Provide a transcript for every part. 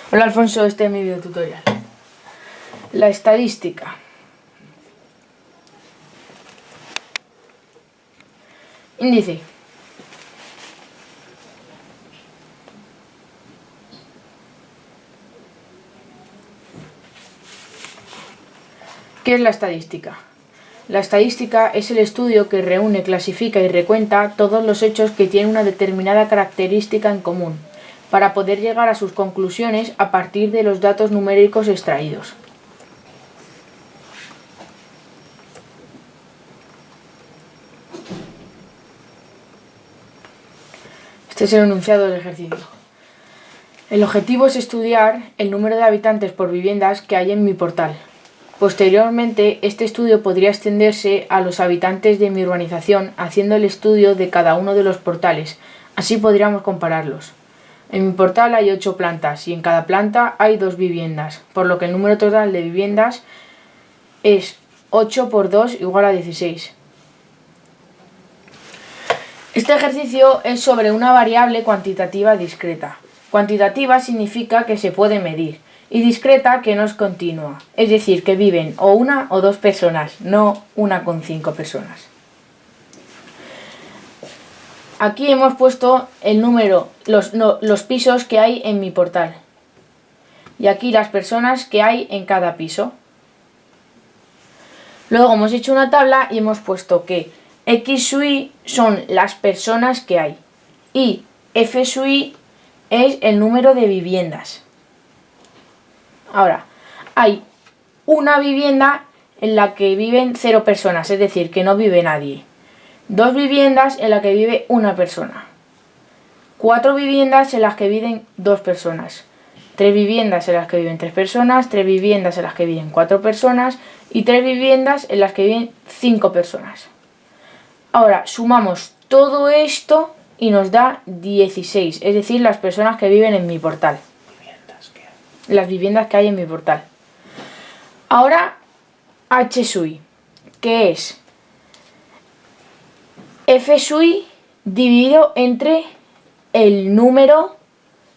Hola Alfonso, este es mi video tutorial. La estadística. Índice. ¿Qué es la estadística? La estadística es el estudio que reúne, clasifica y recuenta todos los hechos que tienen una determinada característica en común, para poder llegar a sus conclusiones a partir de los datos numéricos extraídos. Este es el enunciado del ejercicio. El objetivo es estudiar el número de habitantes por viviendas que hay en mi portal. Posteriormente, este estudio podría extenderse a los habitantes de mi urbanización, haciendo el estudio de cada uno de los portales. Así podríamos compararlos. En mi portal hay 8 plantas y en cada planta hay 2 viviendas, por lo que el número total de viviendas es 8 por 2 igual a 16. Este ejercicio es sobre una variable cuantitativa discreta. Cuantitativa significa que se puede medir y discreta que no es continua, es decir, que viven o una o 2 personas, no 1,5 personas. Aquí hemos puesto el número, los pisos que hay en mi portal. Y aquí las personas que hay en cada piso. Luego hemos hecho una tabla y hemos puesto que X sub Y son las personas que hay. Y F sub Y es el número de viviendas. Ahora, hay una vivienda en la que viven 0 personas, es decir, que no vive nadie. 2 viviendas en las que vive una persona. 4 viviendas en las que viven 2 personas. 3 viviendas en las que viven 3 personas. 3 viviendas en las que viven 4 personas. Y 3 viviendas en las que viven 5 personas. Ahora sumamos todo esto y nos da 16, es decir, las personas que viven en mi portal. Las viviendas que hay en mi portal. Ahora H sub Y, que es F sub Y dividido entre el número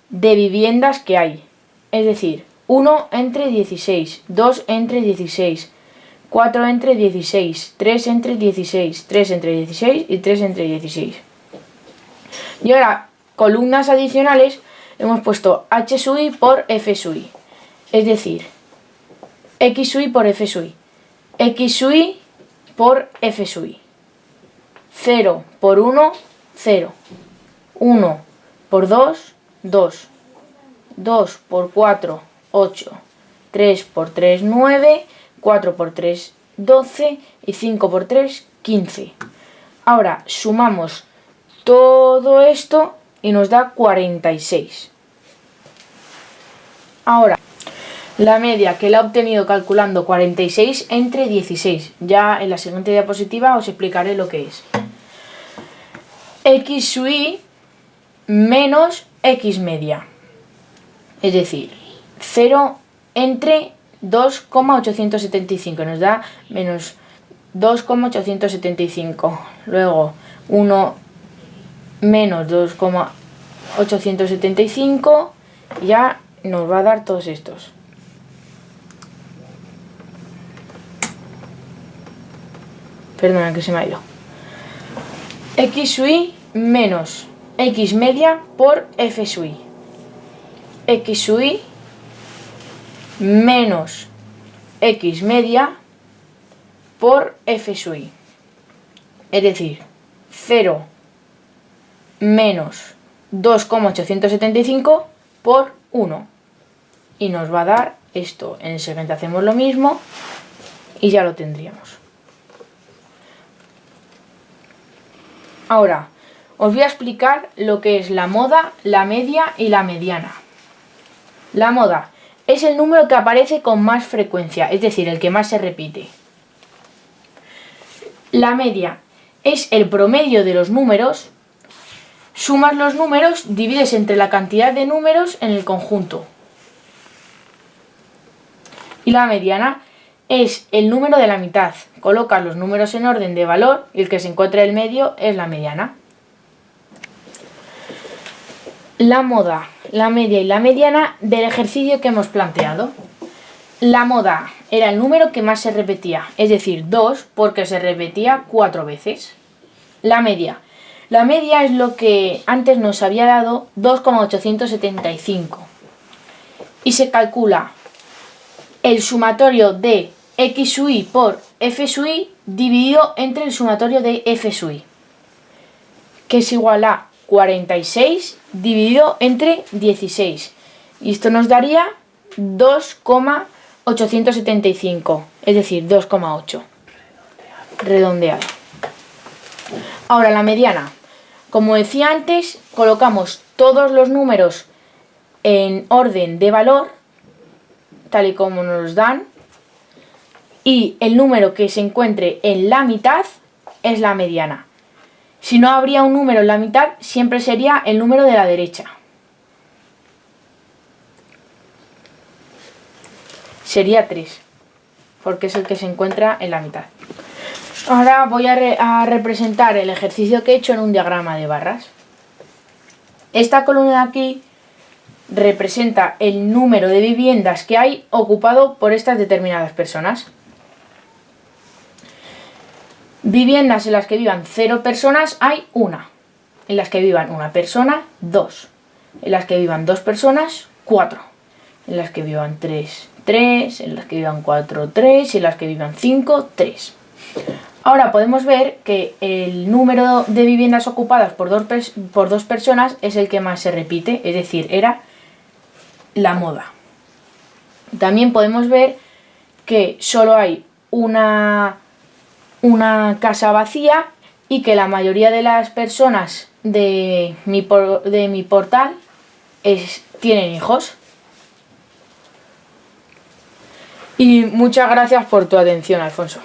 de viviendas que hay. Es decir, 1 entre 16, 2 entre 16, 4 entre 16, 3 entre 16, 3 entre 16 y 3 entre 16. Y ahora, columnas adicionales, hemos puesto H sub Y por F sub Y. Es decir, X sub Y por F sub Y. X sub Y por F sub Y. 0 por 1, 0. 1 por 2, 2. 2 por 4, 8. 3 por 3, 9. 4 por 3, 12. Y 5 por 3, 15. Ahora sumamos todo esto y nos da 46. Ahora, la media que la he obtenido calculando 46 entre 16. Ya en la siguiente diapositiva os explicaré lo que es. X sub Y menos X media. Es decir, 0 entre 2,875. Nos da menos 2,875. Luego 1 menos 2,875. Ya nos va a dar todos estos. Perdona que se me ha ido. X sub Y menos X media por F sub Y. X sub Y menos X media por F sub Y. Es decir, 0 menos 2,875 por 1. Y nos va a dar esto. En el siguiente hacemos lo mismo y ya lo tendríamos. Ahora, os voy a explicar lo que es la moda, la media y la mediana. La moda es el número que aparece con más frecuencia, es decir, el que más se repite. La media es el promedio de los números. Sumas los números, divides entre la cantidad de números en el conjunto. Y la mediana es el número de la mitad. Colocas los números en orden de valor y el que se encuentra en el medio es la mediana. La moda la media y la mediana del ejercicio que hemos planteado. La moda era el número que más se repetía, es decir, 2 porque se repetía 4 veces. La media. La media es lo que antes nos había dado 2,875. Y se calcula el sumatorio de x sub i por f sub i dividido entre el sumatorio de f sub i, que es igual a 46 dividido entre 16. Y esto nos daría 2,875, es decir, 2,8. Redondeado. Ahora la mediana. Como decía antes, colocamos todos los números en orden de valor, tal y como nos los dan, y el número que se encuentre en la mitad es la mediana. Si no habría un número en la mitad, siempre sería el número de la derecha. Sería 3, porque es el que se encuentra en la mitad. Ahora voy a representar el ejercicio que he hecho en un diagrama de barras. Esta columna de aquí representa el número de viviendas que hay ocupado por estas determinadas personas. Viviendas en las que vivan 0 personas hay 1. En las que vivan 1 persona, 2. En las que vivan 2 personas, 4. En las que vivan 3, 3. En las que vivan 4, 3. Y en las que vivan 5, 3. Ahora podemos ver que el número de viviendas ocupadas por dos personas es el que más se repite, es decir, era la moda. También podemos ver que solo hay una casa vacía y que la mayoría de las personas de mi portal tienen hijos. Y muchas gracias por tu atención, Alfonso.